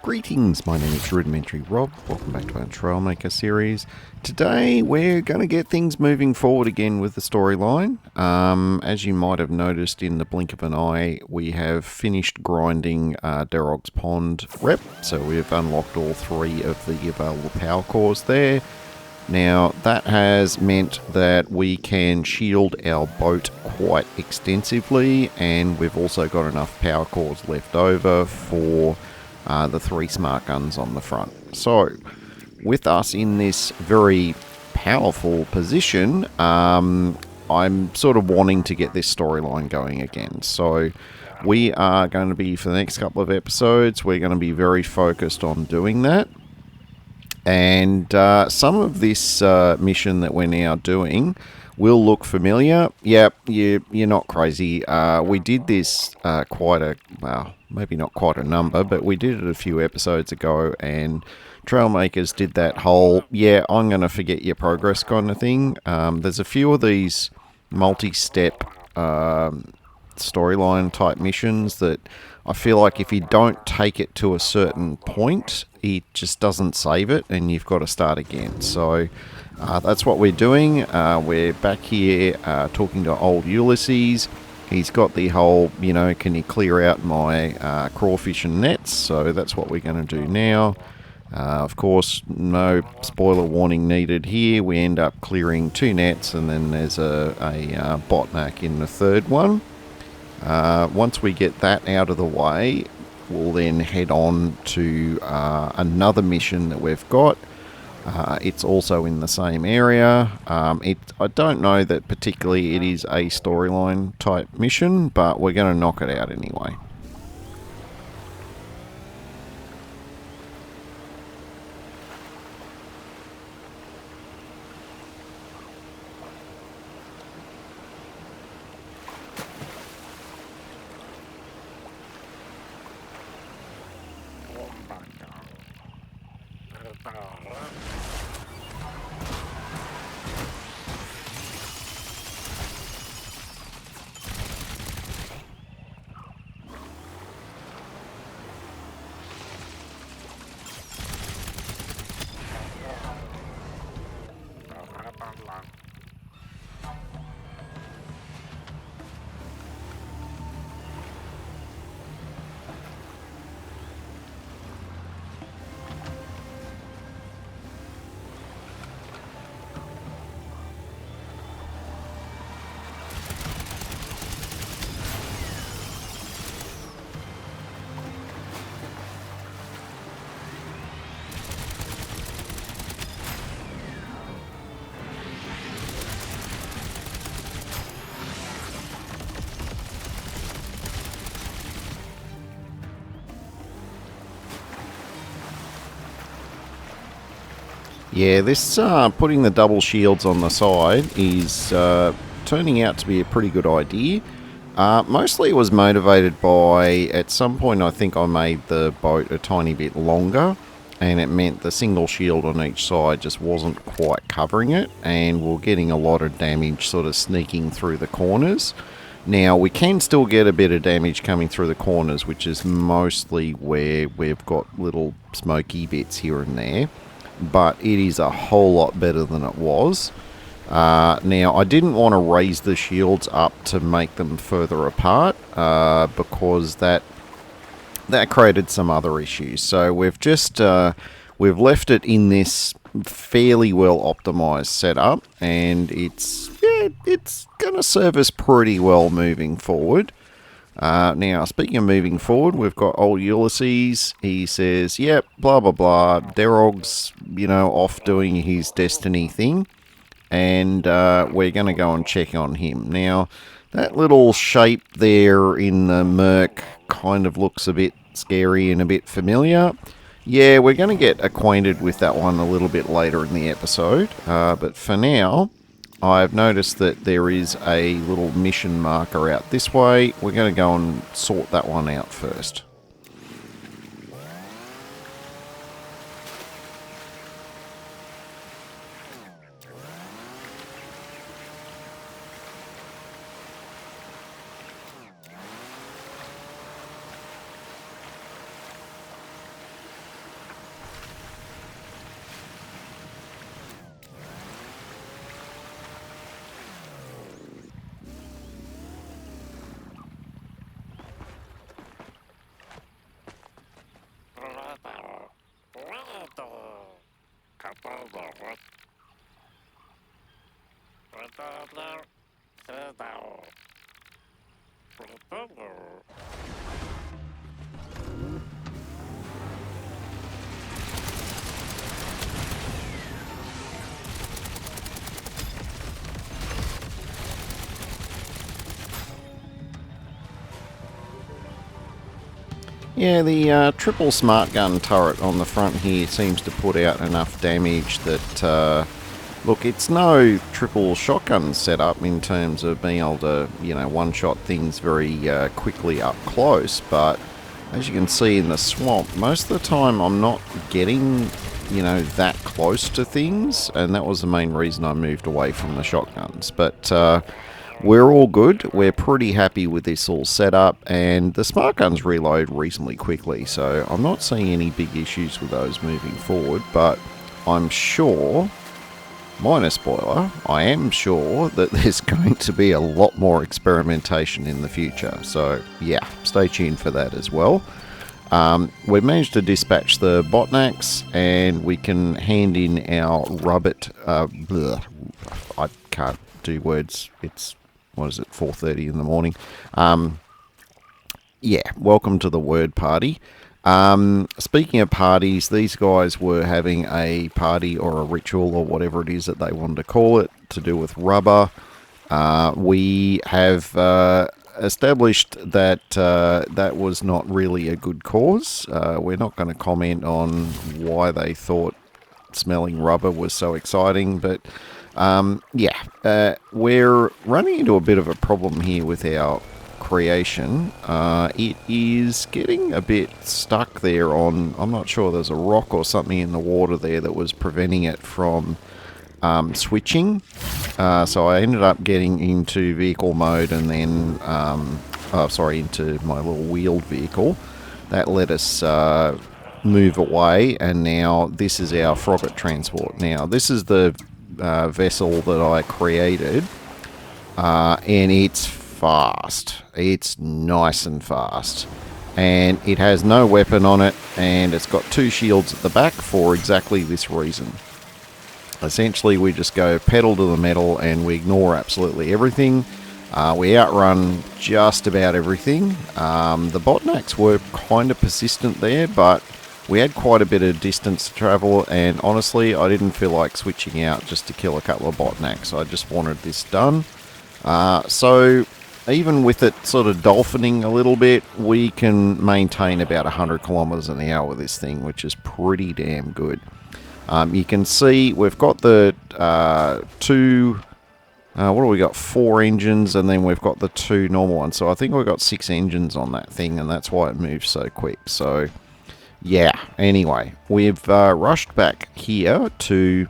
Greetings, my name is Rudimentary Rob. Welcome back to our Trailmaker series. Today we're going to get things moving forward again with the storyline. As you might have noticed in the blink of an eye, we have finished grinding Derog's pond rep, so we've unlocked all 3 of the available power cores there. Now that has meant that we can shield our boat quite extensively, and we've also got enough power cores left over for the 3 smart guns on the front. So, with us in this very powerful position, I'm sort of wanting to get this storyline going again. So, we are going to be, for the next couple of episodes, we're going to be very focused on doing that. And some of this mission that we're now doing will look familiar. Yep, you're not crazy. We did this well, maybe not quite a number, but we did it a few episodes ago, and Trailmakers did that whole, I'm going to forget your progress kind of thing. There's a few of these multi-step storyline type missions that I feel like if you don't take it to a certain point, it just doesn't save it and you've got to start again. So that's what we're doing. We're back here talking to old Ulysses. He's got the whole, can you clear out my crawfish and nets? So that's what we're going to do now. Of course, no spoiler warning needed here. We end up clearing 2 nets, and then there's a botnack in the 3rd one. Once we get that out of the way, we'll then head on to another mission that we've got. It's also in the same area. I don't know that particularly it is a storyline type mission, but we're going to knock it out anyway. Yeah, this putting the double shields on the side is turning out to be a pretty good idea. Mostly it was motivated by, at some point I think I made the boat a tiny bit longer, and it meant the single shield on each side just wasn't quite covering it, and we're getting a lot of damage sort of sneaking through the corners. Now, we can still get a bit of damage coming through the corners, which is mostly where we've got little smoky bits here and there, but it is a whole lot better than it was. Now, I didn't want to raise the shields up to make them further apart, because that created some other issues. So we've just we've left it in this fairly well optimized setup, and it's going to serve us pretty well moving forward. Now, speaking of moving forward, we've got old Ulysses. He says, yep, blah, blah, blah. Derog's, off doing his destiny thing. And we're going to go and check on him. Now, that little shape there in the murk kind of looks a bit scary and a bit familiar. Yeah, we're going to get acquainted with that one a little bit later in the episode. But for now, I've noticed that there is a little mission marker out this way. We're going to go and sort that one out first. Yeah, the triple smart gun turret on the front here seems to put out enough damage that, look, it's no triple shotgun setup in terms of being able to, one-shot things very quickly up close, but as you can see in the swamp, most of the time I'm not getting, that close to things, and that was the main reason I moved away from the shotguns. But we're all good. We're pretty happy with this all set up, and the smart guns reload reasonably quickly, so I'm not seeing any big issues with those moving forward, but I'm sure, minor spoiler, I am sure that there's going to be a lot more experimentation in the future, so yeah, stay tuned for that as well. We've managed to dispatch the botnax, and we can hand in our rubbit, I can't do words, it's, 4:30 in the morning. Yeah, welcome to the word party. Speaking of parties, these guys were having a party or a ritual or whatever it is that they wanted to call it to do with rubber. We have established that that was not really a good cause. We're not going to comment on why they thought smelling rubber was so exciting, but we're running into a bit of a problem here with our creation. It is getting a bit stuck there on, I'm not sure, there's a rock or something in the water there that was preventing it from switching. So I ended up getting into vehicle mode and then, into my little wheeled vehicle. That let us move away, and now this is our frogget transport. Now, this is the vessel that I created, and it's fast. It's nice and fast, and it has no weapon on it, and it's got 2 shields at the back for exactly this reason. Essentially, we just go pedal to the metal and we ignore absolutely everything. We outrun just about everything. The botnax were kind of persistent there, but we had quite a bit of distance to travel, and honestly, I didn't feel like switching out just to kill a couple of botnax. I just wanted this done. So even with it sort of dolphining a little bit, we can maintain about 100 kilometers an hour with this thing, which is pretty damn good. You can see we've got the 2... what do we got? 4 engines, and then we've got the 2 normal ones. So I think we've got 6 engines on that thing, and that's why it moves so quick. So yeah, anyway, we've rushed back here to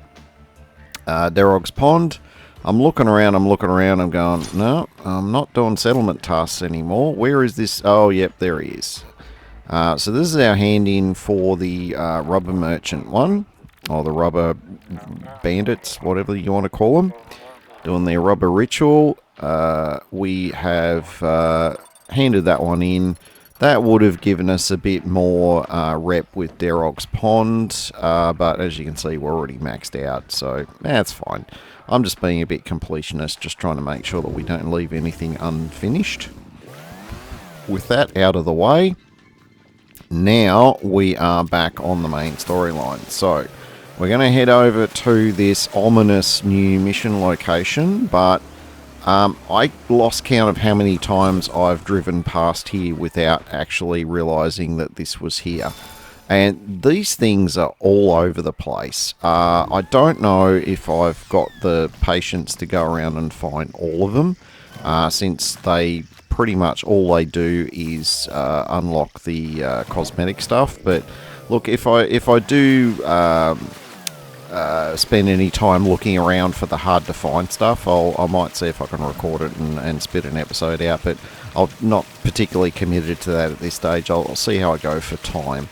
Derog's pond. I'm looking around, I'm going, no, I'm not doing settlement tasks anymore. Where is this? Oh, yep, there he is. So this is our hand-in for the rubber merchant one, or the rubber bandits, whatever you want to call them, doing their rubber ritual. We have handed that one in. That would have given us a bit more rep with Derog's pond, but as you can see, we're already maxed out, so that's fine. I'm just being a bit completionist, just trying to make sure that we don't leave anything unfinished. With that out of the way, now we are back on the main storyline. So we're going to head over to this ominous new mission location, but I lost count of how many times I've driven past here without actually realizing that this was here. And these things are all over the place. I don't know if I've got the patience to go around and find all of them, since they pretty much all they do is unlock the cosmetic stuff. But look, if I do spend any time looking around for the hard to find stuff, I might see if I can record it and spit an episode out, but I'm not particularly committed to that at this stage. I'll see how I go for time.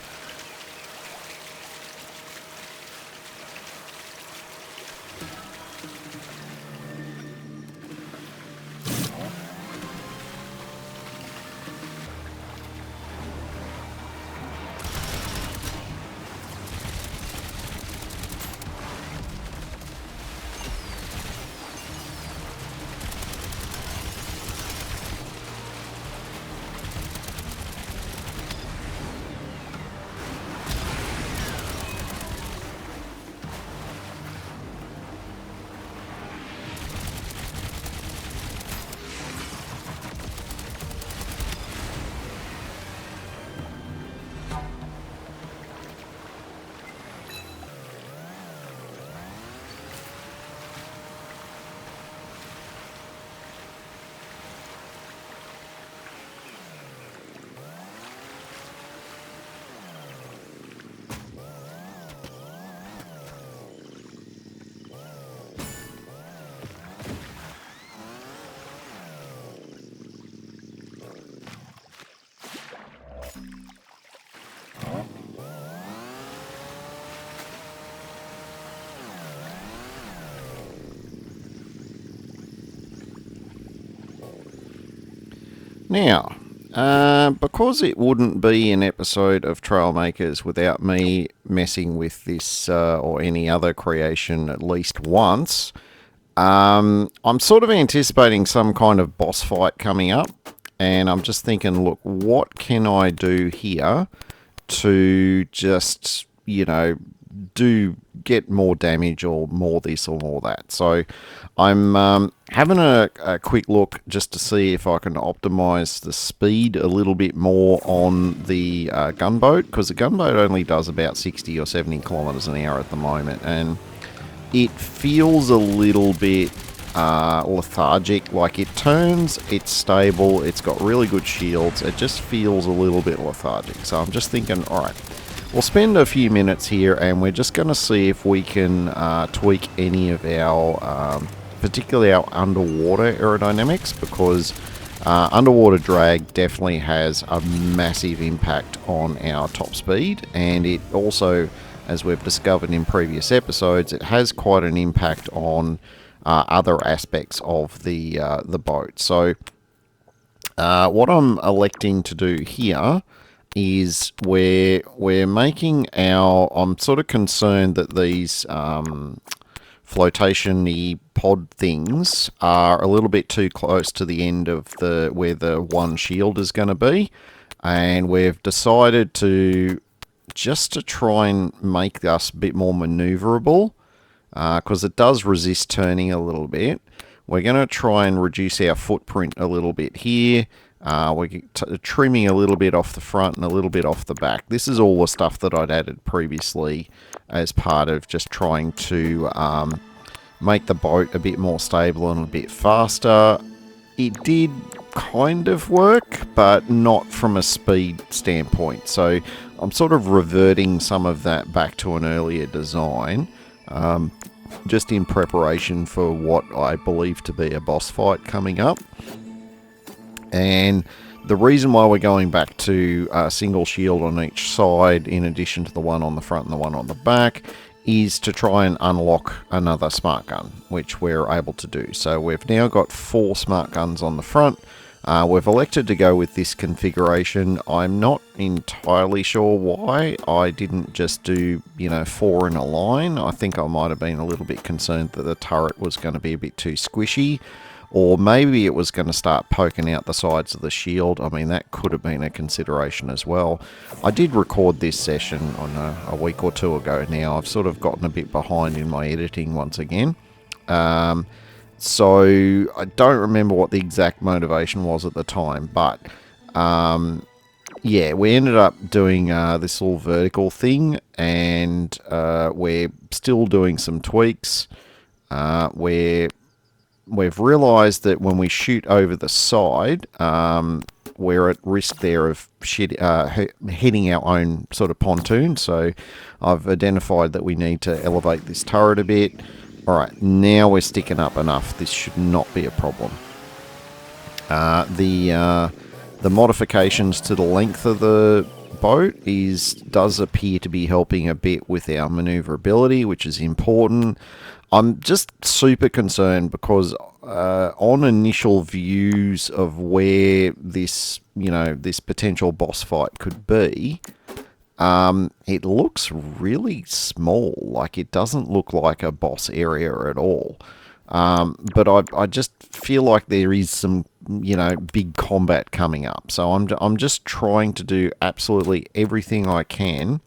Now, because it wouldn't be an episode of Trailmakers without me messing with this or any other creation at least once, I'm sort of anticipating some kind of boss fight coming up, and I'm just thinking, look, what can I do here to just, do get more damage or more this or more that. So I'm having a quick look just to see if I can optimize the speed a little bit more on the gunboat, because the gunboat only does about 60 or 70 kilometers an hour at the moment, and it feels a little bit lethargic. Like, it turns, it's stable, it's got really good shields, it just feels a little bit lethargic. So I'm just thinking, alright, we'll spend a few minutes here and we're just going to see if we can tweak any of our, particularly our underwater aerodynamics, because underwater drag definitely has a massive impact on our top speed, and it also, as we've discovered in previous episodes, it has quite an impact on other aspects of the boat. So what I'm electing to do here is we're making our... I'm sort of concerned that these flotation-y pod things are a little bit too close to the end of where the one shield is going to be, and we've decided to try and make us a bit more maneuverable, because it does resist turning a little bit. We're going to try and reduce our footprint a little bit here. We're trimming a little bit off the front and a little bit off the back. This is all the stuff that I'd added previously as part of just trying to make the boat a bit more stable and a bit faster. It did kind of work, but not from a speed standpoint. So I'm sort of reverting some of that back to an earlier design, just in preparation for what I believe to be a boss fight coming up. And the reason why we're going back to a single shield on each side, in addition to the one on the front and the one on the back, is to try and unlock another smart gun, which we're able to do. So we've now got 4 smart guns on the front. We've elected to go with this configuration. I'm not entirely sure why I didn't just do, 4 in a line. I think I might have been a little bit concerned that the turret was going to be a bit too squishy, or maybe it was going to start poking out the sides of the shield. I mean, that could have been a consideration as well. I did record this session on a week or two ago now. I've sort of gotten a bit behind in my editing once again. So I don't remember what the exact motivation was at the time, but yeah, we ended up doing this little vertical thing, and we're still doing some tweaks. We've realised that when we shoot over the side, we're at risk there of hitting our own sort of pontoon. So I've identified that we need to elevate this turret a bit. Alright, now we're sticking up enough. This should not be a problem. The modifications to the length of the boat does appear to be helping a bit with our manoeuvrability, which is important. I'm just super concerned because on initial views of where this, this potential boss fight could be, it looks really small. Like, it doesn't look like a boss area at all. But I just feel like there is some, big combat coming up. So I'm just trying to do absolutely everything I can.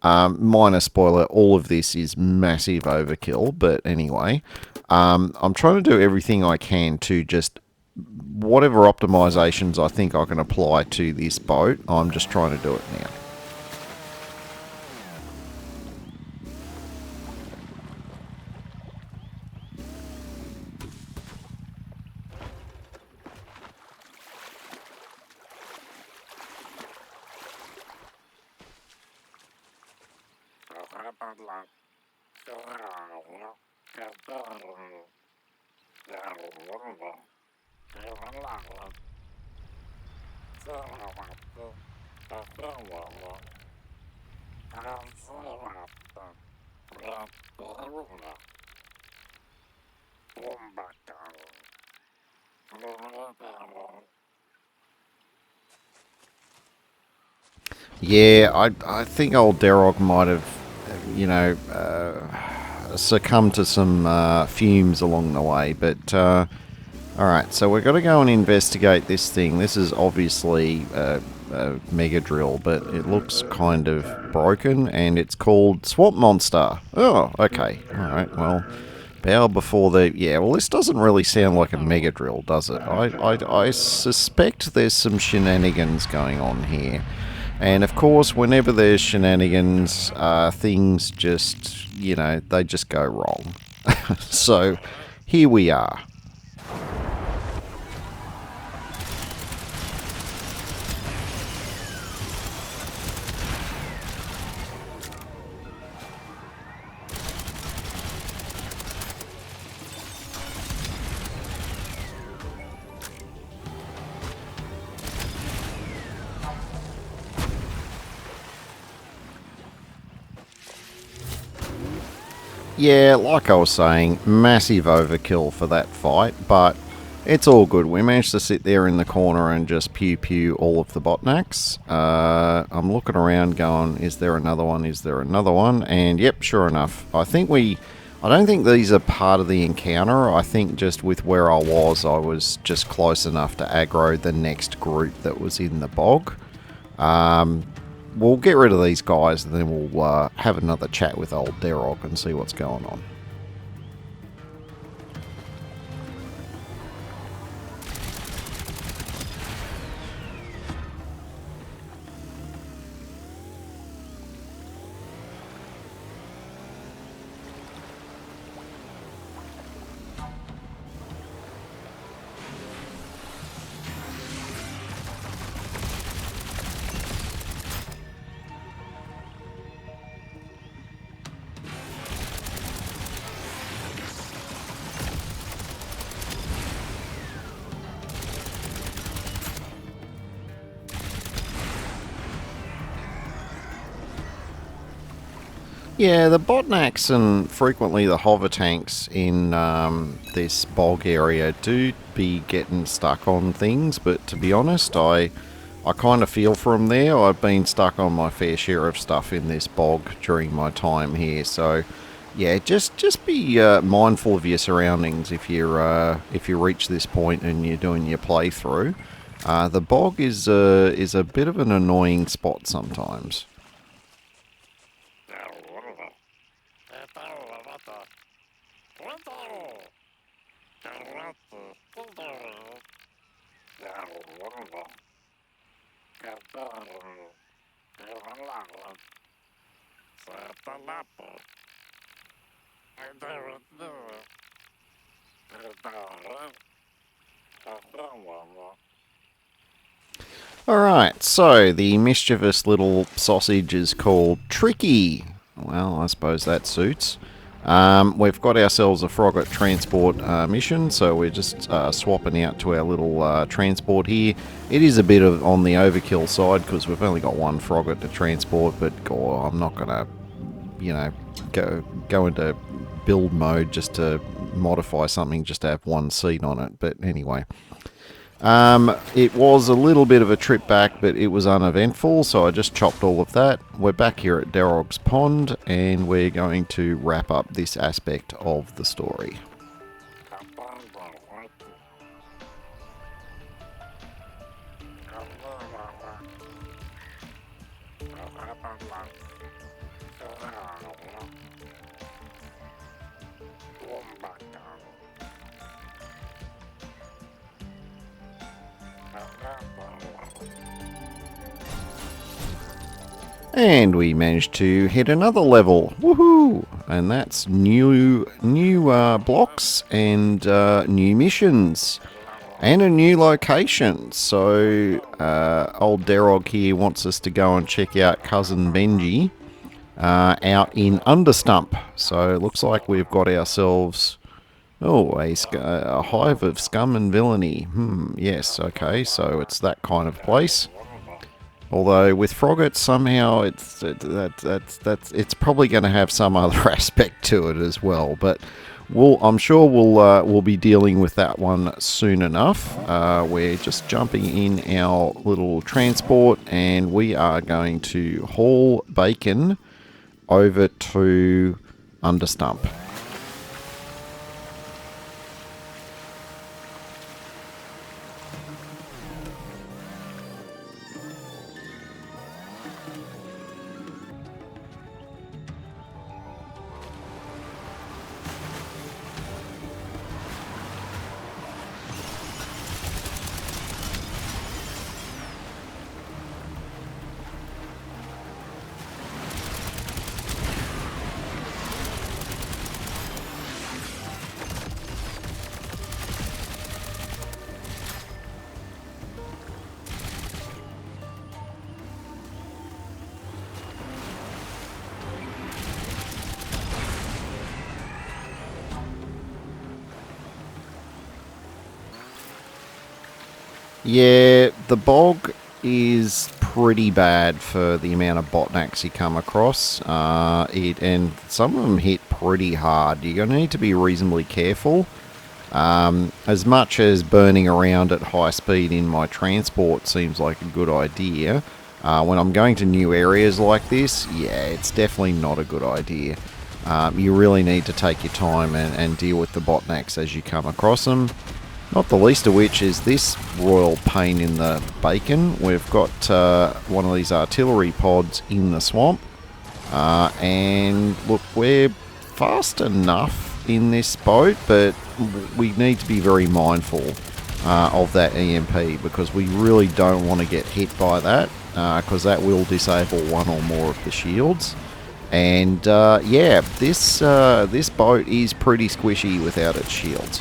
Minor spoiler, all of this is massive overkill, but anyway, I'm trying to do everything I can to just, whatever optimizations I think I can apply to this boat, I'm just trying to do it now. Yeah, I think old Derog might have, you know, succumbed to some fumes along the way. But alright, so we've got to go and investigate this thing. This is obviously a mega drill, but it looks kind of broken, and it's called Swamp Monster. Oh, okay. Alright, well, bow before the... Yeah, well, this doesn't really sound like a mega drill, does it? I suspect there's some shenanigans going on here. And of course, whenever there's shenanigans, things just, you know, they just go wrong. So, here we are. Yeah, like I was saying, massive overkill for that fight, but it's all good. We managed to sit there in the corner and just pew-pew all of the botnacks. I'm looking around going, is there another one? Is there another one? And yep, sure enough. I don't think these are part of the encounter. I think just with where I was just close enough to aggro the next group that was in the bog. We'll get rid of these guys and then we'll have another chat with old Derog and see what's going on. Yeah, the botnacks and frequently the hover tanks in this bog area do be getting stuck on things, but to be honest, I kind of feel for them there. I've been stuck on my fair share of stuff in this bog during my time here, so yeah, just be mindful of your surroundings if you reach this point and you're doing your playthrough. The bog is a bit of an annoying spot sometimes. Alright, so the mischievous little sausage is called Tricky. Well, I suppose that suits. We've got ourselves a frogate transport mission, so we're just swapping out to our little transport here. It is a bit of on the overkill side because we've only got one frogate to transport, but I'm not going to, you know, go into build mode just to modify something just to have one seat on it. But anyway, it was a little bit of a trip back, but it was uneventful, so I just chopped all of that. We're back here at Derog's Pond, and we're going to wrap up this aspect of the story. And we managed to hit another level. Woohoo! And that's new blocks and new missions. And a new location. So, old Derog here wants us to go and check out Cousin Benji out in Understump. So, it looks like we've got ourselves... Oh, a hive of scum and villainy. Yes, okay, so it's that kind of place. Although with Frogget, somehow it's probably going to have some other aspect to it as well. But Well, I'm sure we'll be dealing with that one soon enough. We're just jumping in our little transport, and we are going to haul bacon over to Understump. Yeah, the bog is pretty bad for the amount of botnacks you come across. And some of them hit pretty hard. You're going to need to be reasonably careful. As much as burning around at high speed in my transport seems like a good idea, when I'm going to new areas like this, yeah, it's definitely not a good idea. You really need to take your time and deal with the botnacks as you come across them. Not the least of which is this royal pain in the bacon. We've got one of these artillery pods in the swamp. And look, we're fast enough in this boat, but we need to be very mindful of that EMP, because we really don't want to get hit by that, because that will disable one or more of the shields. And yeah, this boat is pretty squishy without its shields.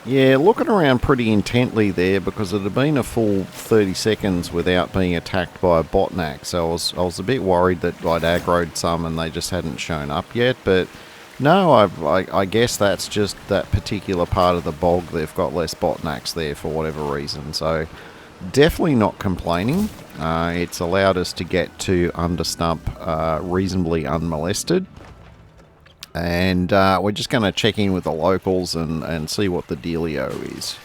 Yeah, looking around pretty intently there, because it had been a full 30 seconds without being attacked by a botnack, so I was a bit worried that I'd aggroed some and they just hadn't shown up yet, but no, I guess that's just that particular part of the bog. They've got less botnacks there for whatever reason, so definitely not complaining. It's allowed us to get to Understump reasonably unmolested. And we're just going to check in with the locals and see what the dealio is.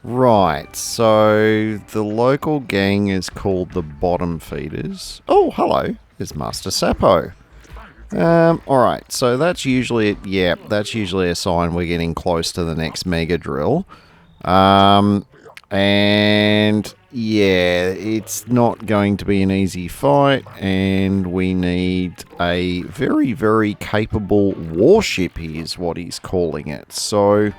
Right, so the local gang is called the Bottom Feeders. Oh, hello, there's Master Sapo. Alright, so that's usually a sign we're getting close to the next mega drill. And yeah, it's not going to be an easy fight, and we need a very, very capable warship, is what he's calling it. So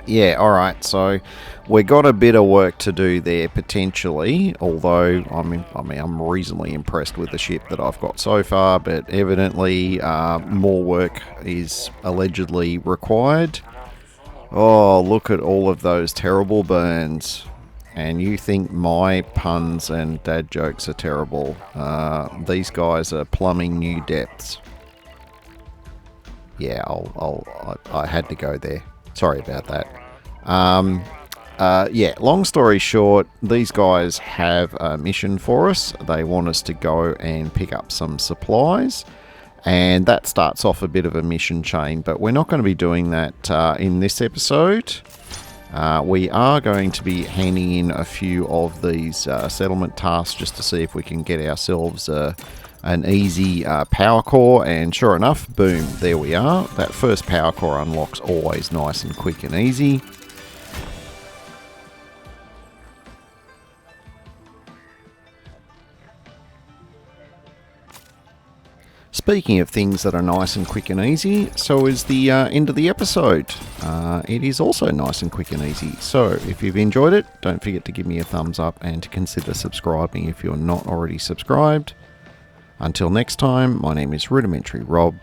yeah, alright, so we got a bit of work to do there, potentially, although I'm reasonably impressed with the ship that I've got so far, but evidently more work is allegedly required. Oh, look at all of those terrible burns. And you think my puns and dad jokes are terrible. These guys are plumbing new depths. Yeah, I had to go there. Sorry about that. Yeah, long story short, these guys have a mission for us. They want us to go and pick up some supplies, and that starts off a bit of a mission chain, but we're not going to be doing that in this episode. We are going to be handing in a few of these settlement tasks just to see if we can get ourselves a an easy power core, and sure enough, boom, there we are. That first power core unlocks always nice and quick and easy. Speaking of things that are nice and quick and easy, so is the end of the episode. It is also nice and quick and easy. So if you've enjoyed it, don't forget to give me a thumbs up and to consider subscribing if you're not already subscribed. Until next time, my name is Rudimentary Rob.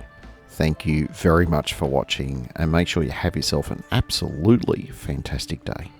Thank you very much for watching, and make sure you have yourself an absolutely fantastic day.